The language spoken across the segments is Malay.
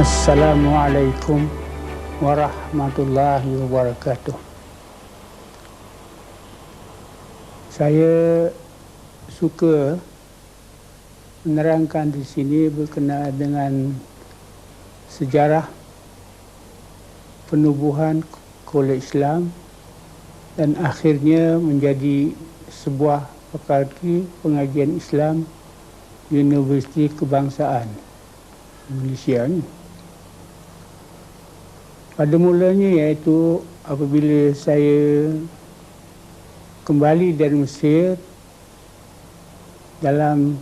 Assalamualaikum warahmatullahi wabarakatuh. Saya suka menerangkan di sini berkenaan dengan sejarah penubuhan Kolej Islam dan akhirnya menjadi sebuah fakulti pengajian Islam Universiti Kebangsaan Malaysia ni. Pada mulanya iaitu apabila saya kembali dari Mesir dalam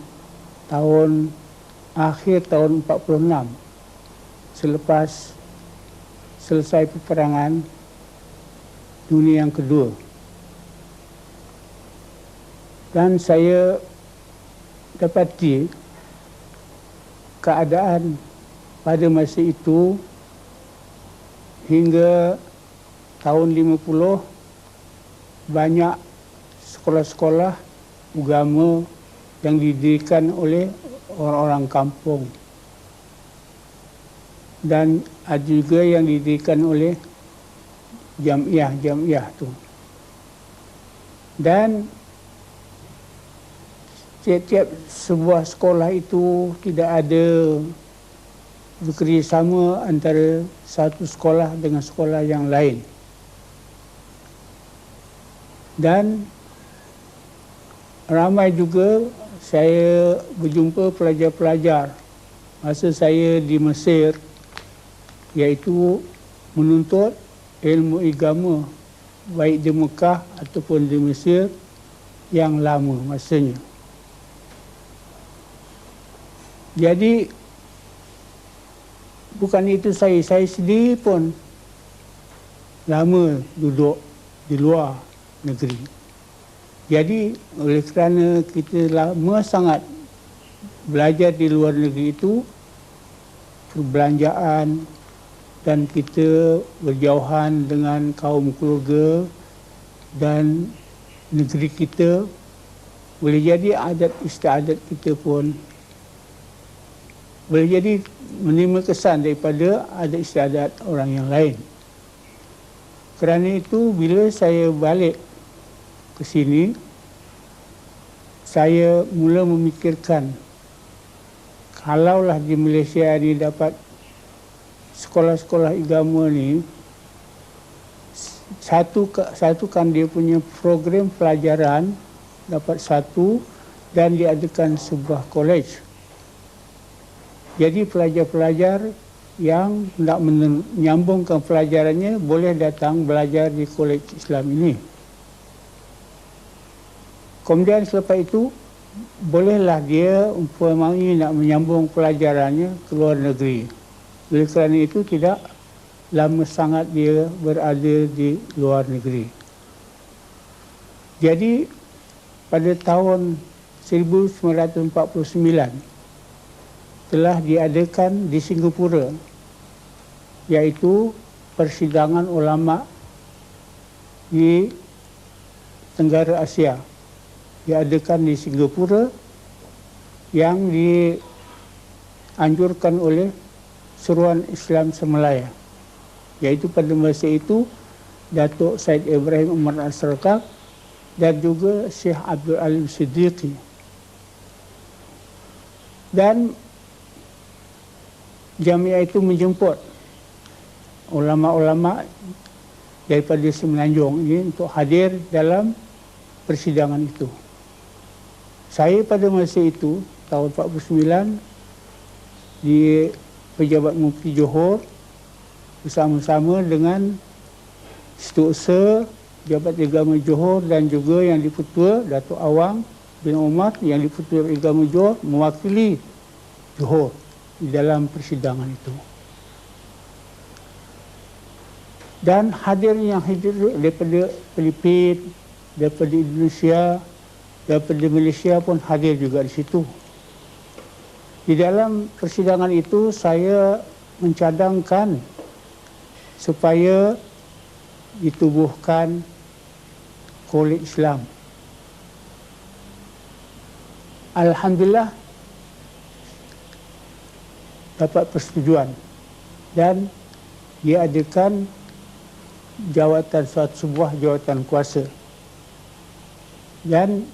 akhir tahun 46 selepas selesai peperangan dunia yang kedua. Dan saya dapati keadaan pada masa itu hingga tahun 50 banyak sekolah-sekolah agama yang didirikan oleh orang-orang kampung dan ada juga yang didirikan oleh jamiah tu. Dan tiap-tiap sebuah sekolah itu tidak ada bekerjasama antara satu sekolah dengan sekolah yang lain. Dan ramai juga saya berjumpa pelajar-pelajar masa saya di Mesir, iaitu menuntut ilmu agama baik di Mekah ataupun di Mesir yang lama masanya. Jadi bukan itu saya sendiri pun lama duduk di luar negeri. Jadi oleh kerana kita lama sangat belajar di luar negeri itu, perbelanjaan dan kita berjauhan dengan kaum keluarga dan negeri kita, boleh jadi adat istiadat kita pun boleh jadi menerima kesan daripada adat istiadat orang yang lain. Kerana itu bila saya balik ke sini, saya mula memikirkan kalaulah di Malaysia ini dapat sekolah-sekolah agama ni satukan dia punya program pelajaran dapat satu dan diadakan sebuah kolej. Jadi pelajar-pelajar yang nak menyambungkan pelajarannya boleh datang belajar di Kolej Islam ini. Kemudian selepas itu, bolehlah dia umpamanya nak menyambung pelajarannya ke luar negeri. Oleh kerana itu tidak lama sangat dia berada di luar negeri. Jadi pada tahun 1949, telah diadakan di Singapura, iaitu persidangan ulama di Tenggara Asia. Diadakan di Singapura yang dianjurkan oleh Seruan Islam Semalaya, iaitu pada masa itu Datuk Said Ibrahim Umar Al-Serkak dan juga Syekh Abdul Alim Siddiqui. Dan jamiah itu menjemput ulama-ulama daripada Semenanjung ini untuk hadir dalam persidangan itu. Saya pada masa itu, tahun 49, di Pejabat Mufti Johor bersama-sama dengan Setiausaha Pejabat Agama Johor dan juga yang di-Pertua Datuk Awang bin Umar yang di-Pertua Agama Johor mewakili Johor di dalam persidangan itu. Dan hadir daripada Filipina, daripada Indonesia, daripada Malaysia pun hadir juga di situ. Di dalam persidangan itu saya mencadangkan supaya ditubuhkan Kolej Islam. Alhamdulillah dapat persetujuan dan dia adakan sebuah jawatan kuasa dan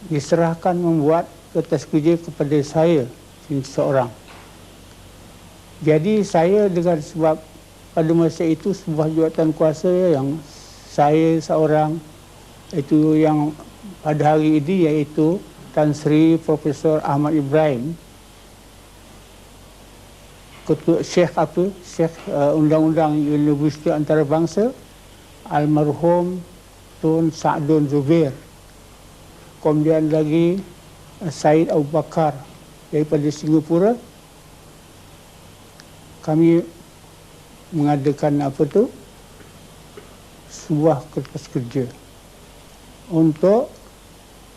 diserahkan membuat kertas kerja kepada saya seorang. Jadi saya dengan sebab pada masa itu sebuah jawatan kuasa yang saya seorang itu yang pada hari ini iaitu Tan Sri Profesor Ahmad Ibrahim, Ketua Syekh Undang-Undang Universiti Antarabangsa, almarhum Tun Sa'dun Zubair. Kemudian lagi Said Abu Bakar daripada Singapura. Kami mengadakan sebuah kertas kerja untuk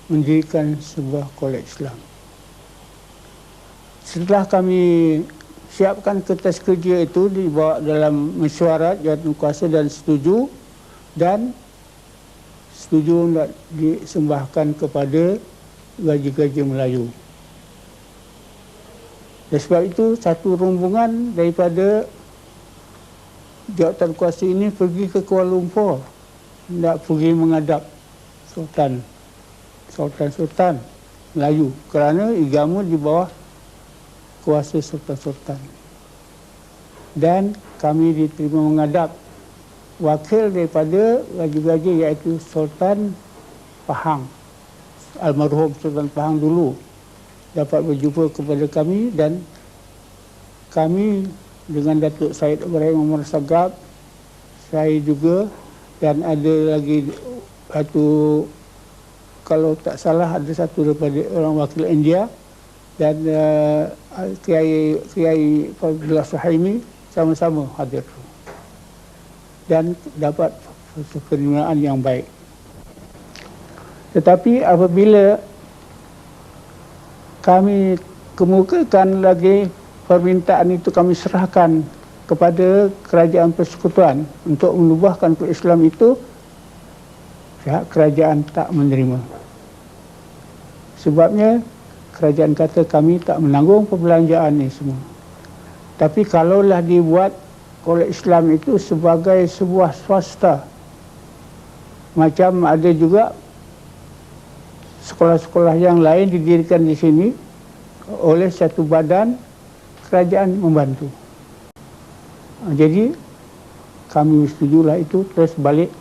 mendirikan sebuah kolej Islam. Setelah kami siapkan kertas kerja itu, dibawa dalam mesyuarat jawatan kuasa dan setuju untuk disembahkan kepada Gaji-Gaji Melayu. Dan sebab itu satu rombongan daripada jawatan kuasa ini pergi ke Kuala Lumpur, nak pergi menghadap Sultan Melayu kerana agama di bawah kuasa Sultan. Dan kami diterima menghadap wakil daripada Gaji-Gaji iaitu Sultan Pahang, almarhum Sultan Pahang dulu dapat berjumpa kepada kami, dan kami dengan Datuk Syed Ibrahim Umar Sagab, saya juga, dan ada lagi satu, kalau tak salah ada satu daripada orang wakil India, dan Kiai Fadlullah Suhaimi sama-sama hadir dan dapat penerimaan yang baik. Tetapi apabila kami kemukakan lagi permintaan itu, kami serahkan kepada kerajaan persekutuan untuk menubuhkan Islam itu, pihak kerajaan tak menerima. Sebabnya kerajaan kata kami tak menanggung perbelanjaan ini semua. Tapi kalaulah dibuat oleh Islam itu sebagai sebuah swasta, macam ada juga sekolah-sekolah yang lain didirikan di sini oleh satu badan, kerajaan membantu. Jadi kami setujulah itu, terus balik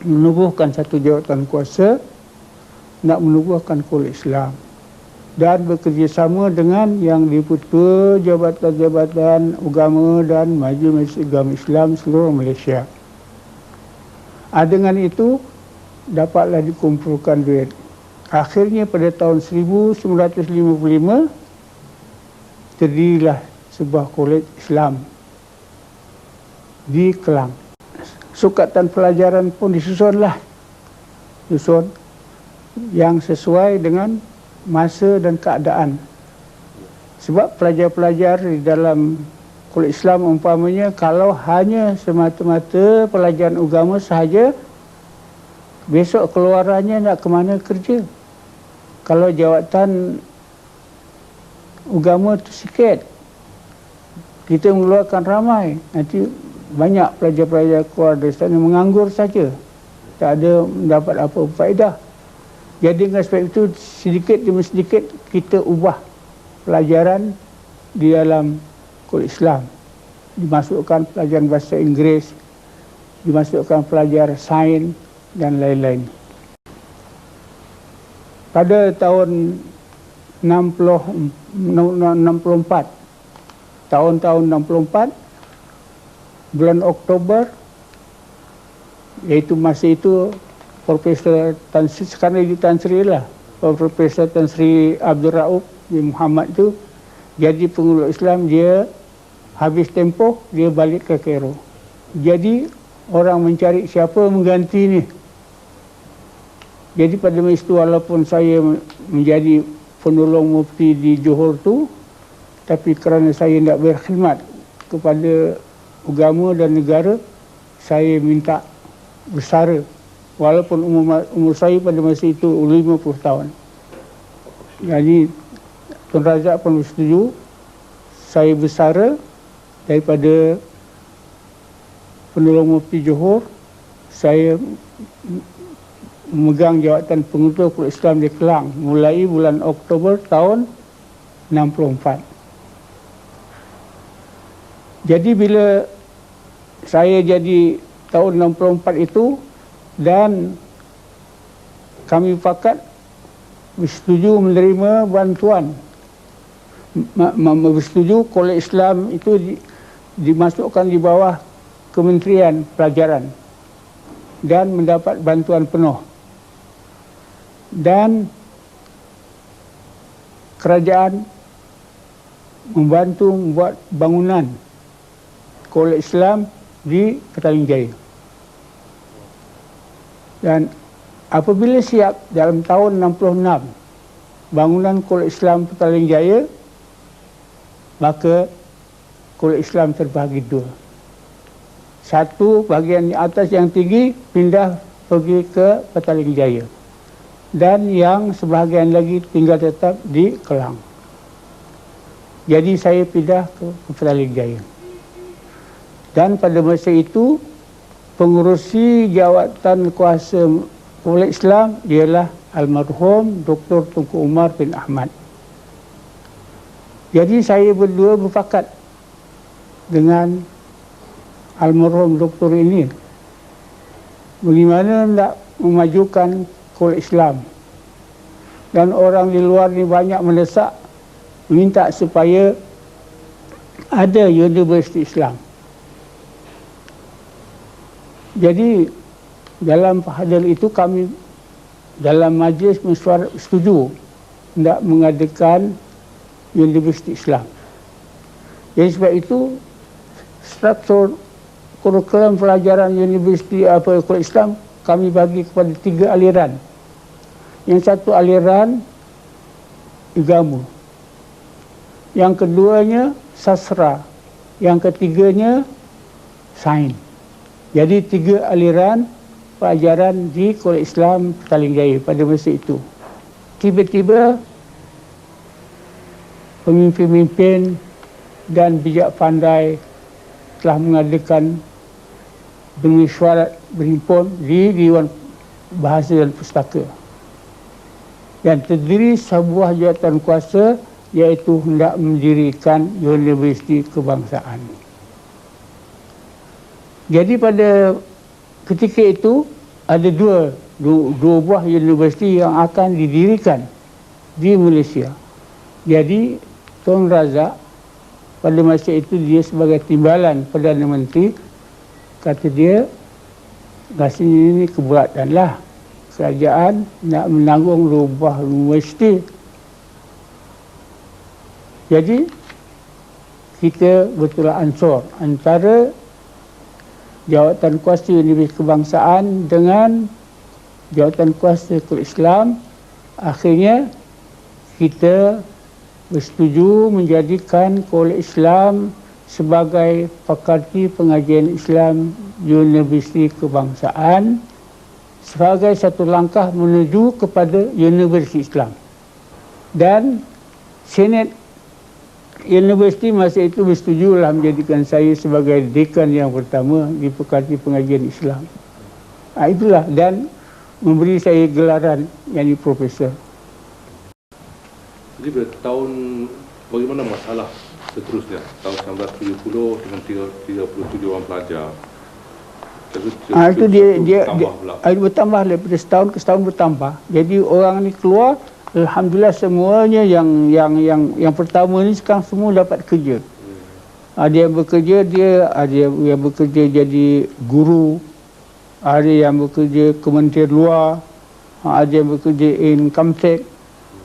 menubuhkan satu jawatan kuasa nak menubuhkan kolej Islam dan bekerjasama dengan yang dipertua jabatan-jabatan agama dan majlis agama Islam seluruh Malaysia. Dengan itu dapatlah dikumpulkan duit. Akhirnya pada tahun 1955 terdirilah sebuah kolej Islam di Kelang. Sukatan pelajaran pun disusun yang sesuai dengan masa dan keadaan. Sebab pelajar-pelajar di dalam kolej Islam umpamanya, kalau hanya semata-mata pelajaran agama sahaja, besok keluarannya nak ke mana kerja? Kalau jawatan agama tu sikit, kita mengeluarkan ramai, nanti banyak pelajar-pelajar keluar dari sana menganggur saja, tak ada mendapat apa faedah. Jadi dengan sebab itu sedikit demi sedikit kita ubah pelajaran di dalam kolej Islam. Dimasukkan pelajaran bahasa Inggeris, dimasukkan pelajaran sains dan lain-lain. Pada tahun 64, tahun 64, bulan Oktober, iaitu masa itu Profesor Tan Sri, sekarang di Tan Sri lah, Profesor Tan Sri Abdul Rauf bin Muhammad itu jadi pengurus Islam. Dia habis tempoh, dia balik ke Cairo. Jadi orang mencari siapa mengganti ni. Jadi pada masa itu, walaupun saya menjadi penolong mufti di Johor tu, tapi kerana saya tidak berkhidmat kepada agama dan negara, saya minta bersara. Walaupun umur saya pada masa itu 50 tahun. Jadi Tun Razak pun setuju saya bersara daripada penolong Mufti Johor, saya memegang jawatan pengetua Kuliah Islam di Kelang mulai bulan Oktober tahun 64. Jadi bila saya jadi tahun 64 itu, dan kami pakat bersetuju menerima bantuan, bersetuju Kuliah Islam itu dimasukkan di bawah Kementerian Pelajaran dan mendapat bantuan penuh. Dan kerajaan membantu membuat bangunan Kuliah Islam di Petaling Jaya. Dan apabila siap dalam tahun 66 bangunan Kuliah Islam Petaling Jaya, maka Kuliah Islam terbahagi dua. Satu bahagian di atas yang tinggi pindah pergi ke Petaling Jaya, dan yang sebahagian lagi tinggal tetap di Kelang. Jadi saya pindah ke Petaling Jaya. Dan pada masa itu pengurusi jawatan kuasa Kuliah Islam ialah almarhum Dr. Tunku Umar bin Ahmad. Jadi saya berdua berpakat dengan almarhum doktor ini bagaimana nak memajukan Kuliah Islam. Dan orang di luar ni banyak mendesak, minta supaya ada Universiti Islam. Jadi dalam hadal itu kami dalam majlis mesyuarat setuju hendak mengadakan Universiti Islam. Jadi sebab itu struktur kurikulum pelajaran Universiti Kuliah Islam kami bagi kepada 3 aliran. Yang satu aliran agama, yang keduanya sastra, yang ketiganya sains. Jadi 3 aliran pelajaran di Kuliah Islam Petaling Jaya pada masa itu. Tiba-tiba pemimpin-pemimpin dan bijak pandai telah mengadakan bermesyuarat berhimpun di Dewan Bahasa dan Pustaka. Dan terdiri sebuah jawatan kuasa, iaitu hendak mendirikan Universiti Kebangsaan. Jadi pada ketika itu ada dua buah universiti yang akan didirikan di Malaysia. Jadi Tun Razak pada masa itu dia sebagai timbalan Perdana Menteri, kata dia, rasanya ini keberatanlah kerajaan nak menanggung 2 buah universiti. Jadi kita betul ansur antara jawatan kuasa Universiti Kebangsaan dengan jawatan kuasa Kuliah Islam. Akhirnya kita bersetuju menjadikan Kuliah Islam sebagai Fakulti Pengajian Islam Universiti Kebangsaan sebagai satu langkah menuju kepada Universiti Islam. Dan Senat Universiti masa itu bersetujulah menjadikan saya sebagai dekan yang pertama di Fakulti Pengajian Islam. Itulah, dan memberi saya gelaran yang di profesor. Jadi pada tahun, bagaimana masalah seterusnya? Tahun 1970 dengan 37 orang pelajar. Itu dia bertambah daripada setahun ke setahun bertambah. Jadi orang ni keluar, alhamdulillah semuanya yang pertama ni sekarang semua dapat kerja. Ada yang bekerja, ada yang bekerja jadi guru, ada yang bekerja Kementerian Luar, ada yang bekerja income tax.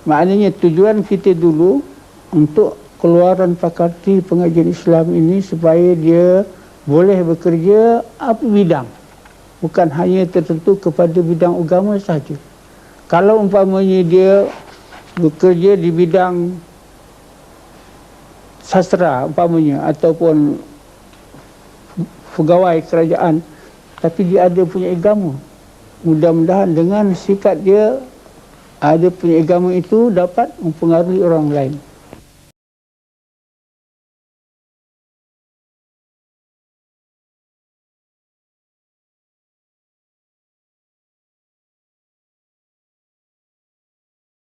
Maknanya tujuan kita dulu untuk keluaran Fakulti Pengajian Islam ini supaya dia boleh bekerja apa bidang, bukan hanya tertentu kepada bidang agama sahaja. Kalau umpamanya dia bekerja di bidang sastra umpamanya, ataupun pegawai kerajaan, tapi dia ada punya agama, mudah-mudahan dengan sikap dia ada punya agama itu dapat mempengaruhi orang lain.